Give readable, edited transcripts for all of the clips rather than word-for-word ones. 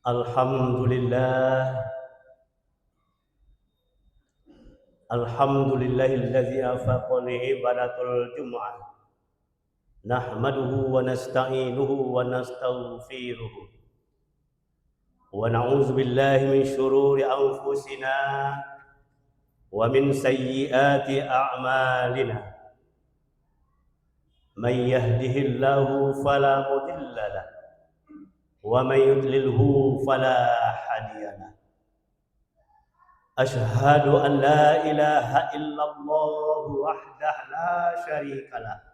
Alhamdulillah, alhamdulillahilladzi afaqani ibadatul jum'ah. Nahmaduhu wa nasta'inuhu wa nastaghfiruh. Wa na'udzu billahi min syururi anfusina wa min sayyiati a'malina. Man yahdihillahu fala mudilla lahu wa man yudlilhu fala hadiya lahu. Ashhadu an la ilaha illallah wahdahu la syarika lah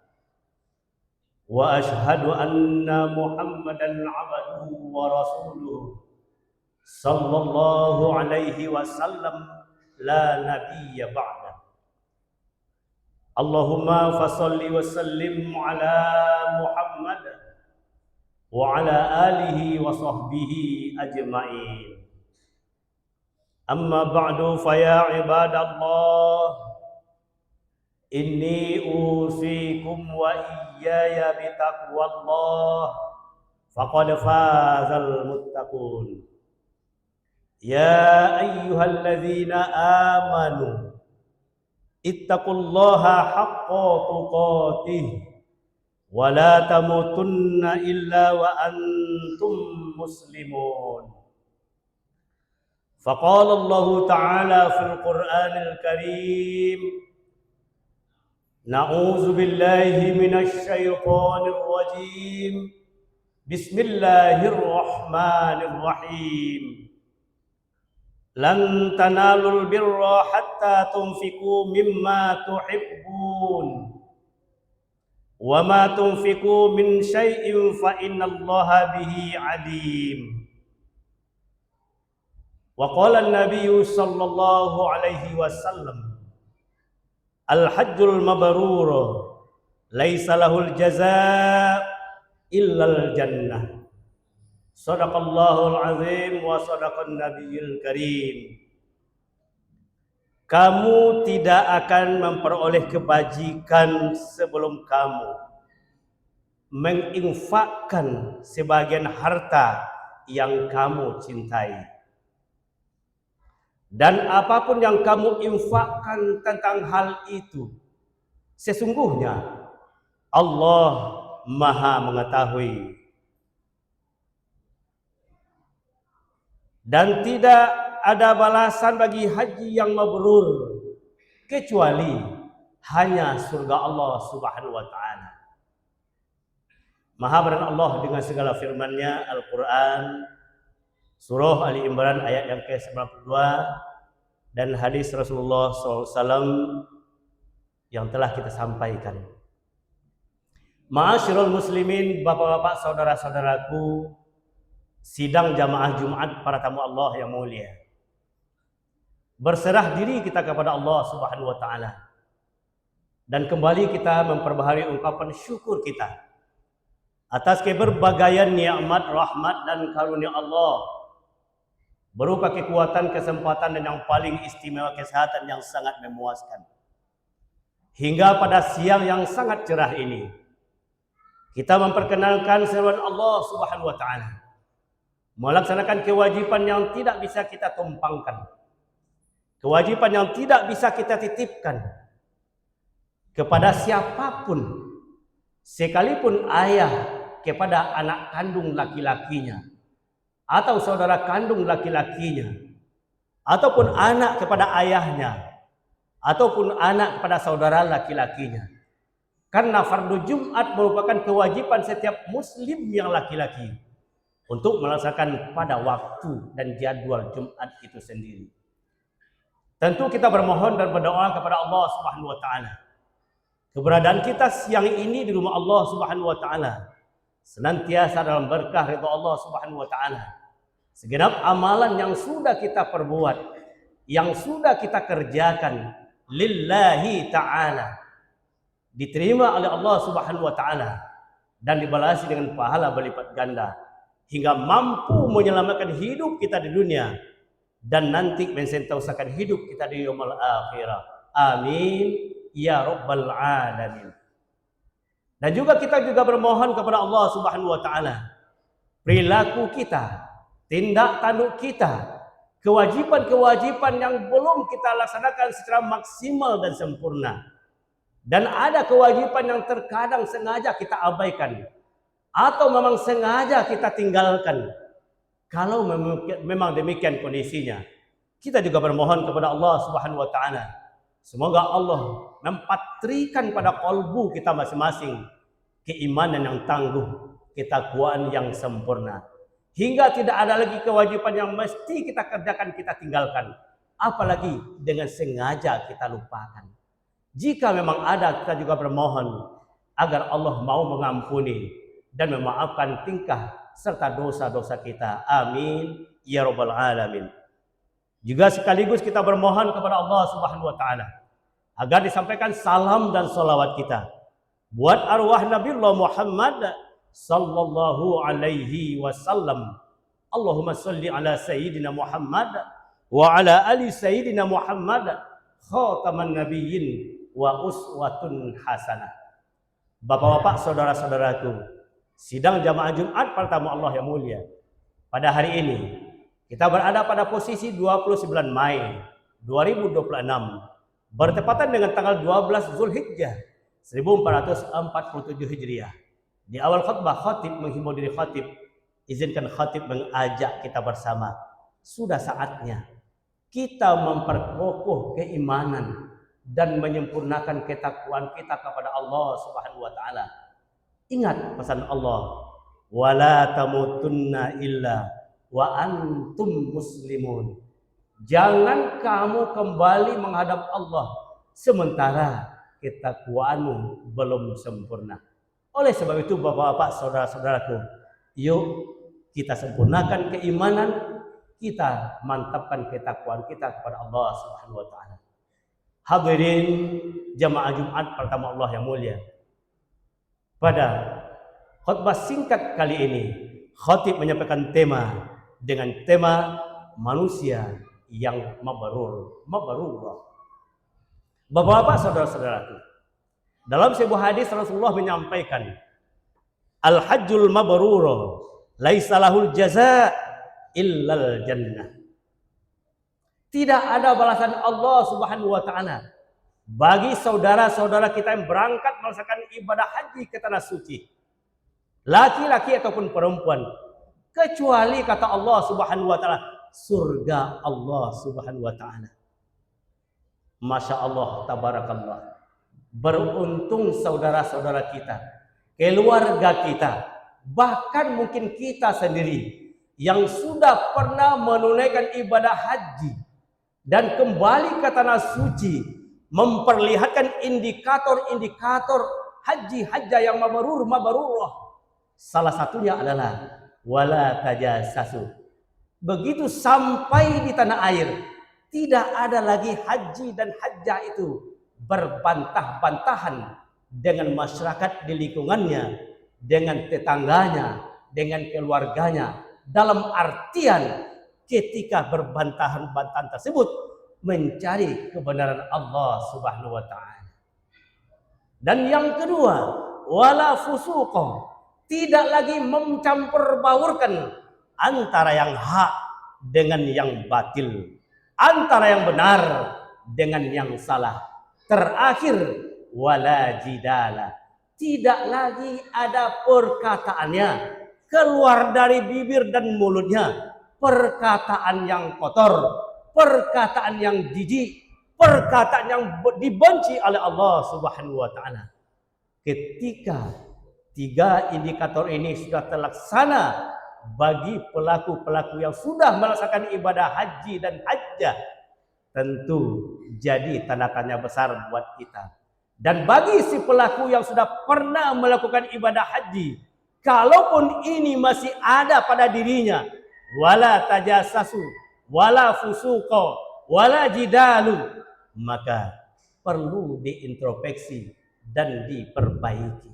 wa ashhadu anna Muhammadan abduhu wa rasuluh sallallahu alaihi wasallam la nabiyya ba'da. Allahumma fasalli wa sallim ala Muhammad wa ala alihi wa sahbihi ajma'in. Amma ba'du fa ya ibadallah, inni usikum wa iyaya bitaqwallah faqad fazal muttaqun. Ya ayyuhalladzina amanu ittaqullaha haqqa tuqatih wa la tamutunna illa wa antum muslimun. فقال الله تعالى في القرآن الكريم: نعوذ بالله من الشيطان الرجيم بسم الله الرحمن الرحيم لن تنالوا البر حتى تنفقوا مما تحبون وما تنفقوا من شيء فإن الله به عليم. وقال النبي صلى الله عليه وسلم: الحج المبرور ليس له الجزاء إلا الجنة. صدق الله العظيم وصدق النبي الكريم. Kamu tidak akan memperoleh kebajikan sebelum kamu menginfakkan sebagian harta yang kamu cintai. Dan apapun yang kamu infakkan tentang hal itu, sesungguhnya Allah Maha mengetahui. Dan tidak ada balasan bagi haji yang mabrur kecuali hanya surga Allah Subhanahu wa taala. Maha benar Allah dengan segala firman-Nya, Al-Qur'an, Surah Ali Imran ayat yang ke-92 dan hadis Rasulullah SAW yang telah kita sampaikan. Ma'asyiral muslimin, bapak-bapak, saudara-saudaraku, sidang jamaah Jumat para tamu Allah yang mulia. Berserah diri kita kepada Allah Subhanahu wa taala. Dan kembali kita memperbaharui ungkapan syukur kita atas keberbagai nikmat, rahmat dan karunia Allah berupa kekuatan, kesempatan dan yang paling istimewa kesehatan yang sangat memuaskan. Hingga pada siang yang sangat cerah ini, kita memperkenalkan seruan Allah Subhanahu wa taala, melaksanakan kewajiban yang tidak bisa kita tumpangkan, kewajiban yang tidak bisa kita titipkan kepada siapapun, sekalipun ayah kepada anak kandung laki-lakinya, atau saudara kandung laki-lakinya, ataupun anak kepada ayahnya, ataupun anak kepada saudara laki-lakinya. Karena fardu Jumat merupakan kewajiban setiap muslim yang laki-laki untuk melaksanakan pada waktu dan jadwal Jumat itu sendiri. Tentu kita bermohon dan berdoa kepada Allah Subhanahu wa taala. Keberadaan kita siang ini di rumah Allah Subhanahu wa taala senantiasa dalam berkah ridha Allah Subhanahu wa taala. Segenap amalan yang sudah kita perbuat, yang sudah kita kerjakan lillahi ta'ala, diterima oleh Allah Subhanahu wa taala dan dibalasi dengan pahala berlipat ganda hingga mampu menyelamatkan hidup kita di dunia dan nanti mensentausakan hidup kita di yaumul akhirah. Amin ya rabbal alamin. Dan juga kita bermohon kepada Allah Subhanahu wa taala, perilaku kita, tindak tanduk kita, kewajiban-kewajiban yang belum kita laksanakan secara maksimal dan sempurna. Dan ada kewajiban yang terkadang sengaja kita abaikan atau memang sengaja kita tinggalkan. Kalau memang demikian kondisinya, kita juga bermohon kepada Allah Subhanahu wa taala, semoga Allah mempatrikan pada kalbu kita masing-masing keimanan yang tangguh, ketakwaan yang sempurna, hingga tidak ada lagi kewajiban yang mesti kita kerjakan kita tinggalkan, apalagi dengan sengaja kita lupakan. Jika memang ada, kita juga bermohon agar Allah mau mengampuni dan memaafkan tingkah serta dosa-dosa kita. Amin ya rabbal alamin. Juga sekaligus kita bermohon kepada Allah Subhanahu wa taala agar disampaikan salam dan salawat kita buat arwah Nabiullah Muhammad sallallahu alaihi wasallam. Allahumma salli ala sayyidina Muhammad wa ala ali sayyidina Muhammad khataman nabiyyin wa uswatun hasanah. Bapak-bapak, saudara-saudaraku, sidang jamaah Jumat pertama Allah yang mulia. Pada hari ini kita berada pada posisi 29 Mei 2026 bertepatan dengan tanggal 12 Zulhijjah 1447 Hijriah. Di awal khutbah khatib menghimbau diri khatib, izinkan khatib mengajak kita bersama. Sudah saatnya kita memperkokoh keimanan dan menyempurnakan ketakwaan kita kepada Allah Subhanahu wa taala. Ingat pesan Allah, wala tamutunna illa wa antum muslimun. Jangan kamu kembali menghadap Allah sementara ketakwaanmu belum sempurna. Oleh sebab itu, bapak-bapak, saudara-saudaraku, yuk kita sempurnakan keimanan, kita mantapkan ketakwaan kita kepada Allah Subhanahu wa taala. Hadirin jamaah Jumat pertama Allah yang mulia. Pada khutbah singkat kali ini, khatib menyampaikan tema dengan tema manusia yang mabrur. Bapak-bapak, saudara-saudaraku, dalam sebuah hadis Rasulullah menyampaikan, al-hajjul mabrur laisa lahul jazaa illal jannah. Tidak ada balasan Allah Subhanahu wa taala bagi saudara-saudara kita yang berangkat melaksanakan ibadah haji ke tanah suci, laki-laki ataupun perempuan, kecuali kata Allah Subhanahu wa taala surga Allah Subhanahu wa taala. Masya Allah, tabarakallah. Beruntung saudara-saudara kita, keluarga kita, bahkan mungkin kita sendiri yang sudah pernah menunaikan ibadah haji dan kembali ke tanah suci, memperlihatkan indikator-indikator haji yang mabrurah. Salah satunya adalah wala tajassasu. Begitu sampai di tanah air, tidak ada lagi haji dan hajjah itu berbantah-bantahan dengan masyarakat di lingkungannya, dengan tetangganya, dengan keluarganya. Dalam artian ketika berbantahan-bantahan tersebut mencari kebenaran Allah Subhanahu wa taala. Dan yang kedua, wala fusuqa, tidak lagi mencampur baurkan antara yang hak dengan yang batil, antara yang benar dengan yang salah. Terakhir, wala jidala, tidak lagi ada perkataannya keluar dari bibir dan mulutnya, perkataan yang kotor, perkataan yang jijik, perkataan yang dibenci oleh Allah Subhanahu wa taala. Ketika tiga indikator ini sudah terlaksana bagi pelaku-pelaku yang sudah melaksanakan ibadah haji dan hajjah, tentu jadi tanda tanya besar buat kita. Dan bagi si pelaku yang sudah pernah melakukan ibadah haji, kalaupun ini masih ada pada dirinya, wala tajassasu, wala fusuqa, wala jidalu, maka perlu diintrospeksi dan diperbaiki.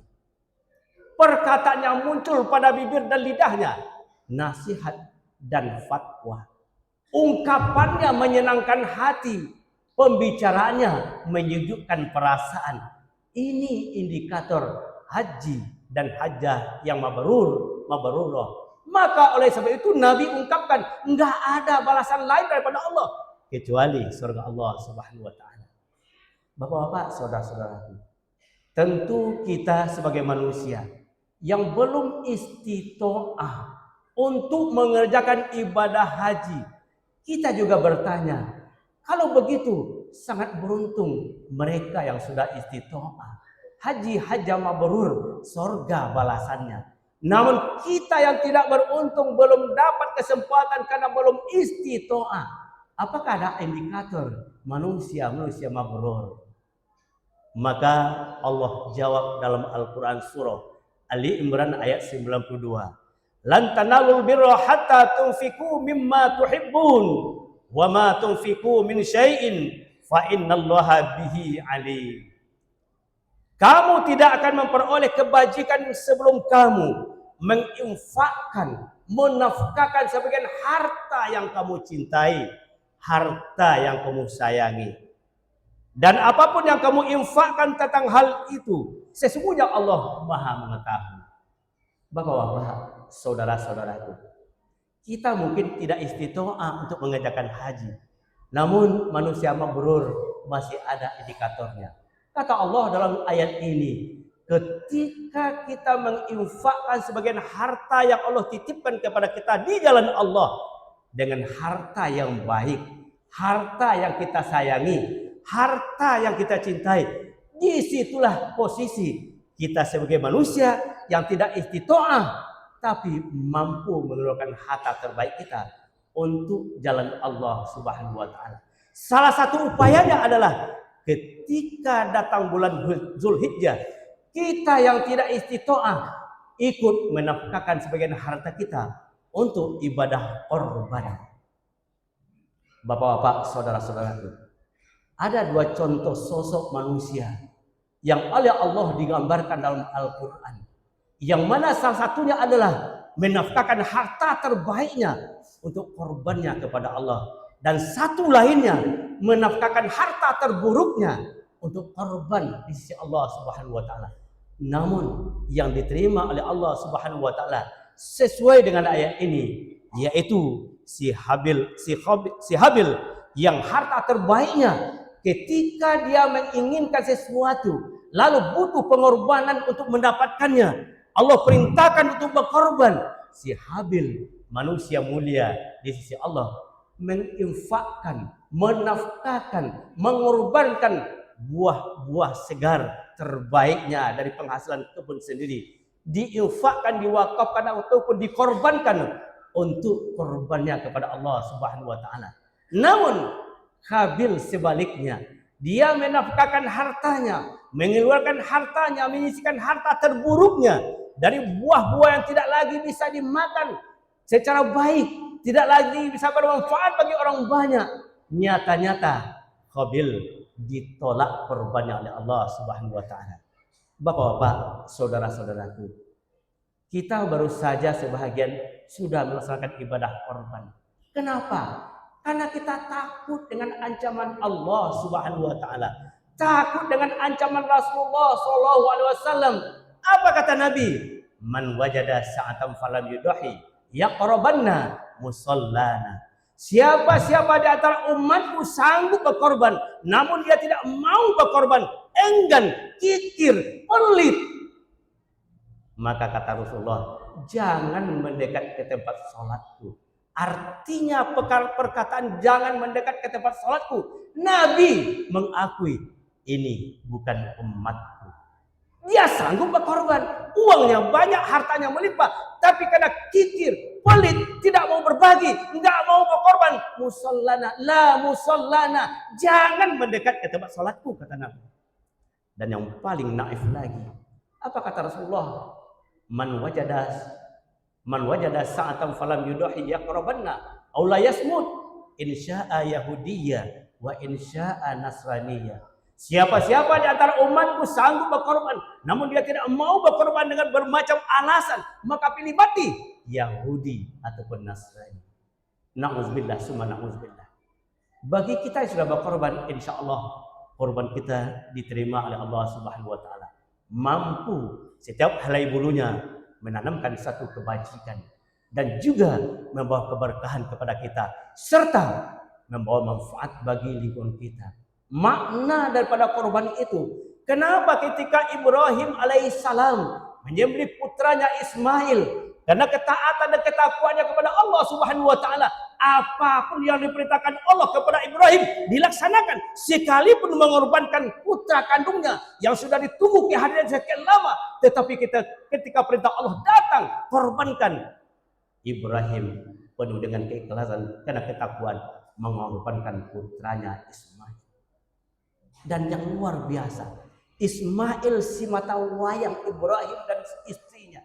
Perkataan yang muncul pada bibir dan lidahnya, nasihat dan fatwa. Ungkapannya menyenangkan hati, pembicaraannya menyejukkan perasaan. Ini indikator haji dan hajjah yang mabrurah. Maka oleh sebab itu Nabi ungkapkan, enggak ada balasan lain daripada Allah kecuali surga Allah Subhanahu wa taala. Bapak-bapak, saudara-saudaraku, tentu kita sebagai manusia yang belum istitoah untuk mengerjakan ibadah haji, kita juga bertanya, kalau begitu sangat beruntung mereka yang sudah istitoah. Haji hajjah mabrur, surga balasannya. Namun kita yang tidak beruntung belum dapat kesempatan karena belum istitoah. Apakah ada indikator manusia mabrur? Maka Allah jawab dalam Al-Quran surah Ali Imran ayat 92. Lan tanalul birra hatta tunfiqu mimma tuhibbun wa ma tunfiqu min syai'in fa innallaha bihi alim. Kamu tidak akan memperoleh kebajikan sebelum kamu menginfakkan, menafkahkan sebagian harta yang kamu cintai, harta yang kamu sayangi. Dan apapun yang kamu infakkan tentang hal itu, sesungguhnya Allah Maha mengetahui. Bapak-bapak, saudara-saudaraku, kita mungkin tidak istitoah untuk mengerjakan haji. Namun manusia mabrur masih ada indikatornya. Kata Allah dalam ayat ini, ketika kita menginfakkan sebagian harta yang Allah titipkan kepada kita di jalan Allah dengan harta yang baik, harta yang kita sayangi, harta yang kita cintai, disitulah posisi kita sebagai manusia yang tidak istitoah tapi mampu mengeluarkan harta terbaik kita untuk jalan Allah Subhanahu wa taala. Salah satu upayanya adalah ketika datang bulan Zulhijjah, kita yang tidak istitoah ikut menafkahkan sebagian harta kita untuk ibadah korban. Bapak-bapak, saudara-saudaraku, ada dua contoh sosok manusia yang oleh Allah digambarkan dalam Al-Quran. Yang mana salah satunya adalah menafkahkan harta terbaiknya untuk korbannya kepada Allah. Dan satu lainnya menafkahkan harta terburuknya untuk korban di sisi Allah Subhanahu wa taala. Namun yang diterima oleh Allah Subhanahu wa taala sesuai dengan ayat ini, yaitu si Habil yang harta terbaiknya ketika dia menginginkan sesuatu lalu butuh pengorbanan untuk mendapatkannya, Allah perintahkan untuk berkorban. Si Habil, manusia mulia di sisi Allah, menginfakkan, menafkahkan, mengorbankan buah-buah segar terbaiknya dari penghasilan kebun sendiri, diinfakkan, diwakafkan ataupun dikorbankan untuk korbannya kepada Allah Subhanahu wa taala. Namun Habil sebaliknya, dia menafkahkan hartanya, mengeluarkan hartanya, menyisihkan harta terburuknya dari buah-buah yang tidak lagi bisa dimakan secara baik, tidak lagi bisa bermanfaat bagi orang banyak. Nyata-nyata Habil ditolak korbannya oleh Allah Subhanahu wa taala. Bapak-bapak, saudara-saudaraku, kita baru saja sebahagian sudah melaksanakan ibadah korban. Kenapa? Karena kita takut dengan ancaman Allah Subhanahu wa taala. Takut dengan ancaman Rasulullah sallallahu alaihi wasallam. Apa kata Nabi? Man wajada sa'atan falam yudahi yaqrabanna musallana. Siapa-siapa di antara umatku sanggup berkorban namun dia tidak mau berkorban, enggan, kikir, pelit, maka kata Rasulullah, jangan mendekat ke tempat sholatku. Artinya perkataan jangan mendekat ke tempat sholatku, Nabi mengakui ini bukan umatku. Dia sanggup berkorban, uangnya banyak, hartanya melimpah, tapi karena kikir, pelit, tidak mau berbagi, enggak mau berkorban, musallana, la musallana, jangan mendekat ke tempat sholatku, kata Nabi. Dan yang paling naif lagi, apa kata Rasulullah? Man wajada sa'atan falam yudahi yaqrabanna aw la yasmut insya'a yahudiyya wa insya'a nasraniyya. Siapa-siapa di antara umatku sanggup berkorban namun dia tidak mau berkorban dengan bermacam alasan, maka pilih mati, Yahudi ataupun Nasrani. Na'udzubillah summa na'udzubillah. Bagi kita yang sudah berkorban, insyaallah korban kita diterima oleh Allah Subhanahu wa taala. Mampu setiap helai bulunya menanamkan satu kebajikan. dan juga membawa keberkahan kepada kita serta membawa manfaat bagi lingkungan kita. Makna daripada korban itu, kenapa ketika Ibrahim alaihissalam menyembelih putranya Ismail karena ketaatan dan ketakwanya kepada Allah Subhanahu wa taala, apapun yang diperintahkan Allah kepada Ibrahim dilaksanakan, sekalipun mengorbankan putra kandungnya yang sudah ditunggu kehadiran sekian lama, tetapi ketika perintah Allah datang, korbankan. Ibrahim penuh dengan keikhlasan karena ketakwaan mengorbankan putranya Ismail. Dan yang luar biasa, Ismail si mata wayang Ibrahim dan istrinya.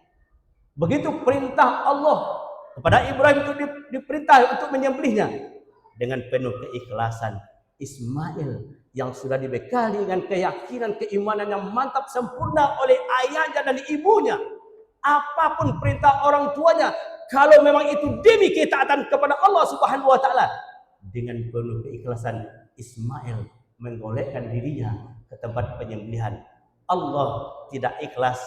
Begitu perintah Allah kepada Ibrahim itu diperintah untuk menyembelihnya, dengan penuh keikhlasan Ismail yang sudah dibekali dengan keyakinan keimanan yang mantap sempurna oleh ayahnya dan ibunya, apapun perintah orang tuanya, kalau memang itu demi ketaatan kepada Allah Subhanahu wa taala, dengan penuh keikhlasan Ismail menggolekkan dirinya ke tempat penyembelihan. Allah tidak ikhlas,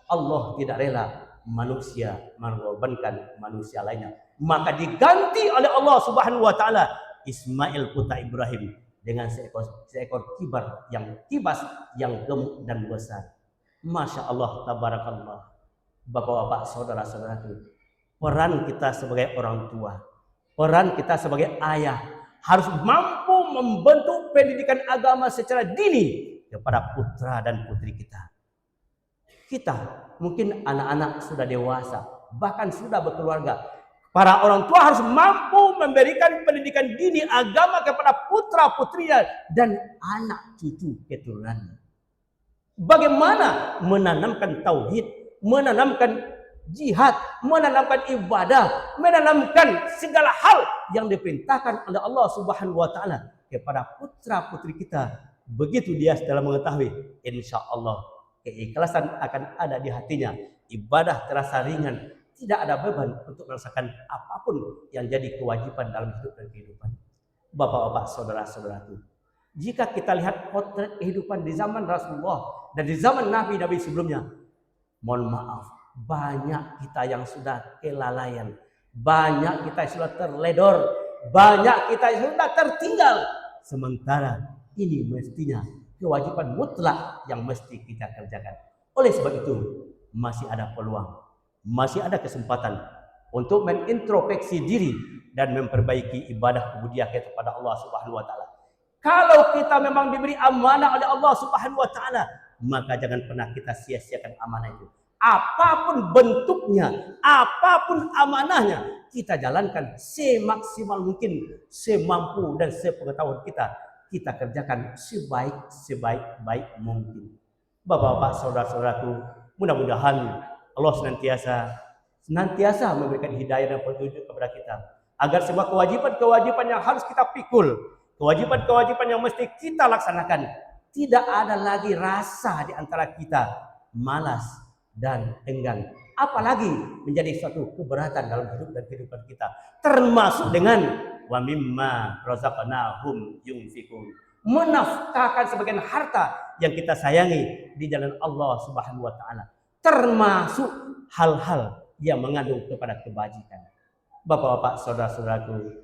Allah tidak rela manusia mengorbankan manusia lainnya, maka diganti oleh Allah Subhanahu wa taala Ismail putra Ibrahim dengan seekor kibas yang gemuk dan besar. Masya Allah, tabarakallah. Bapak-bapak, saudara-saudaraku, peran kita sebagai orang tua, peran kita sebagai ayah harus mampu membentuk pendidikan agama secara dini kepada putra dan putri kita. Kita mungkin anak-anak sudah dewasa, bahkan sudah berkeluarga. Para orang tua harus mampu memberikan pendidikan dini agama kepada putra-putrinya dan anak cucu keturunannya. Bagaimana menanamkan tauhid, menanamkan jihad, menanamkan ibadah, menanamkan segala hal yang diperintahkan oleh Allah Subhanahu wa taala kepada putra-putri kita. Begitu dia setelah mengetahui, insya Allah keikhlasan akan ada di hatinya, ibadah terasa ringan, tidak ada beban untuk merasakan apapun yang jadi kewajiban dalam hidup dan kehidupan. Bapak-bapak, saudara-saudaraku, jika kita lihat potret kehidupan di zaman Rasulullah dan di zaman Nabi-Nabi sebelumnya, mohon maaf, banyak kita yang sudah kelalaian, banyak kita yang sudah terledor, banyak kita yang sudah tertinggal. Sementara ini mestinya kewajiban mutlak yang mesti kita kerjakan. Oleh sebab itu, masih ada peluang, masih ada kesempatan untuk menintrospeksi diri dan memperbaiki ibadah ubudiyah kita kepada Allah Subhanahu wa taala. Kalau kita memang diberi amanah oleh Allah Subhanahu wa taala, maka jangan pernah kita sia-siakan amanah itu. Apapun bentuknya, apapun amanahnya, kita jalankan semaksimal mungkin, semampu dan sepengetahuan kita. Kita kerjakan sebaik-baik mungkin. Bapak-bapak, saudara-saudaraku, mudah-mudahan Allah senantiasa memberikan hidayah dan petunjuk kepada kita, agar semua kewajiban-kewajiban yang harus kita pikul, kewajiban-kewajiban yang mesti kita laksanakan, tidak ada lagi rasa di antara kita malas dan enggan, apalagi menjadi suatu keberatan dalam hidup dan kehidupan kita, termasuk dengan wa mimma razaqnahum yunfikun, menafkahkan sebagian harta yang kita sayangi di jalan Allah Subhanahu wa taala, termasuk hal-hal yang mengandung kepada kebajikan. Bapak-bapak, saudara-saudaraku,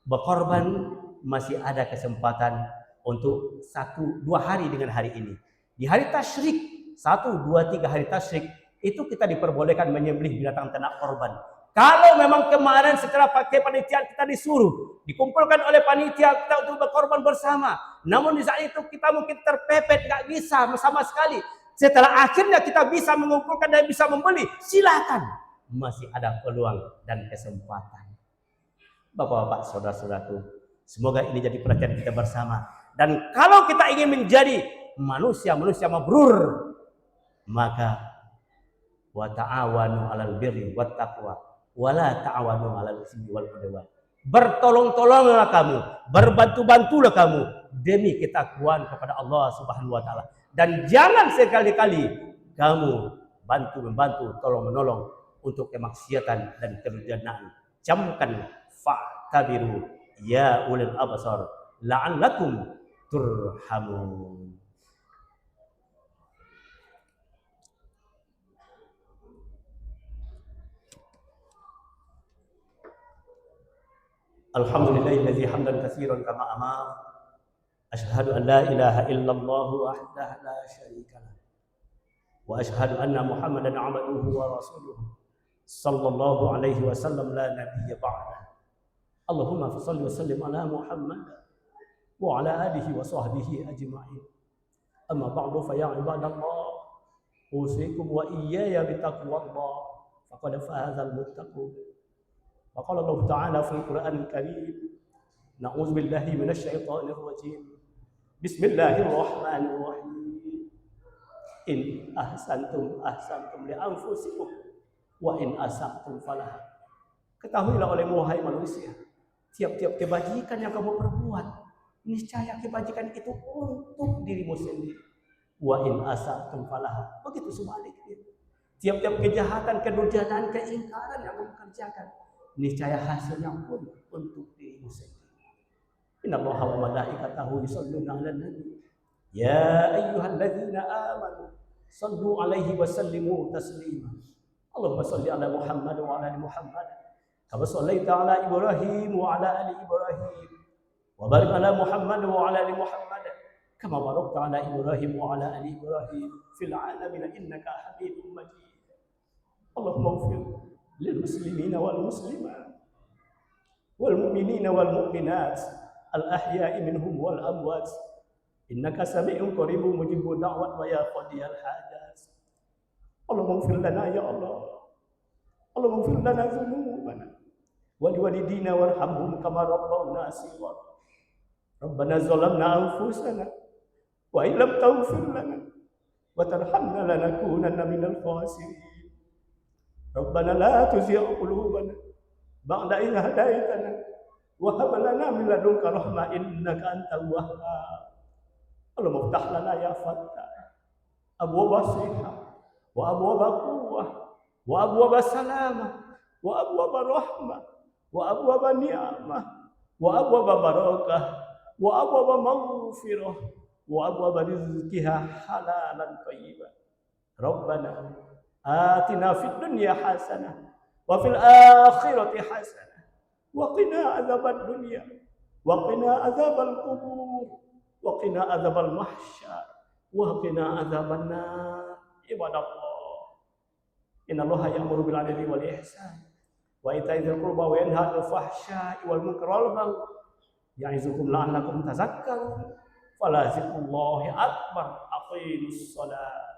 berkorban masih ada kesempatan untuk 1-2 hari dengan hari ini. Di hari tasyrik, 1-2-3 hari tasyrik, itu kita diperbolehkan menyembelih binatang ternak korban. Kalau memang kemarin secara pakai panitia kita disuruh, dikumpulkan oleh panitia kita untuk berkorban bersama, namun di saat itu kita mungkin terpepet, nggak bisa sama sekali. Setelah akhirnya kita bisa mengumpulkan dan bisa membeli, silakan. Masih ada peluang dan kesempatan. Bapak-bapak, saudara-saudaraku, semoga ini jadi perhatian kita bersama. Dan kalau kita ingin menjadi manusia-manusia mabrur, maka wa ta'awanu 'alal birri wat taqwa wa la ta'awanu 'alal ismi wal 'udwan. Bertolong-tolonglah kamu, berbantu-bantulah kamu demi ketakwaan kepada Allah Subhanahu wa taala. Dan jangan sekali-kali kamu bantu-membantu, tolong-menolong untuk kemaksiatan dan kedurjanaan. Camkan fa'tabiru ya ulil absar la'allakum turhamun. Alhamdulillahilladzi hamdan katsiran kama amar. Asyhadu an la ilaha illallah wahdahu la syarika lah. Wa asyhadu anna Muhammadan 'abduhu wa rasuluhu. Sallallahu alaihi wasallam la nabiyya ba'da. Allahumma shalli wa sallim ala Muhammad wa ala alihi wa sahbihi ajma'in. Amma ba'du fa ya ibadallah, usikum wa iyaya bitaqwallah faqad fazal muttaqun. Wa qala Allah ta'ala fil Qur'anil Karim, na'udzu billahi minasy syaithanir rajim. Bismillahirrahmanirrahim. In ahsantum ahsantum li anfusikum wa in asa'tum falaha. Ketahuilah oleh wahai manusia, tiap-tiap kebajikan yang kamu perbuat, niscaya kebajikan itu untuk dirimu sendiri. Wa in asa'tum falaha. Begitu sebaliknya. Tiap-tiap kejahatan, kedurjanaan, keingkaran yang kamu kerjakan, niscaya hasilnya pun untuk dirimu sendiri. Innallaha wa malaikatahu yusholluna 'alan nabi. Ya ayyuhalladzina amanu shallu 'alaihi wa sallimu taslima. Allahumma shalli 'ala Muhammad wa 'ala ali Muhammad. Kama shallaita 'ala Ibrahim wa 'ala ali Ibrahim. Wa barik 'ala Muhammad wa 'ala ali Muhammad. Kama barakta 'ala Ibrahim wa 'ala ali Ibrahim fil 'alamin innaka Hamidum Majid. Allahumma ighfir lil muslimina wal muslimat wal mu'minina wal mu'minat al ahya'i minhum wal amwat. Innaka sami'un qaribun mujibud da'wat wa ya qadiyal hajat. Allahumma ighfir lana ya Allah. Allahumma ighfir lana dzunubana wa liwalidina warhamhum kama rabbawna shighara. Rabbana zalamna anfusana wa illam taghfir lana wa tarhamna lanakunanna minal khasirin. Rabbana la tuzigh qulubana ba'da idh hadaitana wa hab lana min ladunka rahmah innaka antal wahhab. Allahumma iftah lana ya fattah abwaaba sihah wa abwaaba quwwah wa abwaaba salamah wa abwaaba rahmah wa abwaaba ni'mah wa abwaaba barakah wa abwaaba maghfirah wa abwaaba rizqiha halalan thayyiban. Rabbana atina fid dunya hasanah wa fil akhirati hasanah wa qina adzabad dunya wa qina adzabal qubur wa qina adzabal mahsyar wa qina adzaban nar. Ibadallah, innallaha ya'muru bil 'adli wal ihsan wa ita'i dzil qurba wa yanha 'anil fahsya'i wal munkari wal baghi ya'izukum la'allakum tadhakkarun. Fala zikrullahi akbar. Aqimus shalah.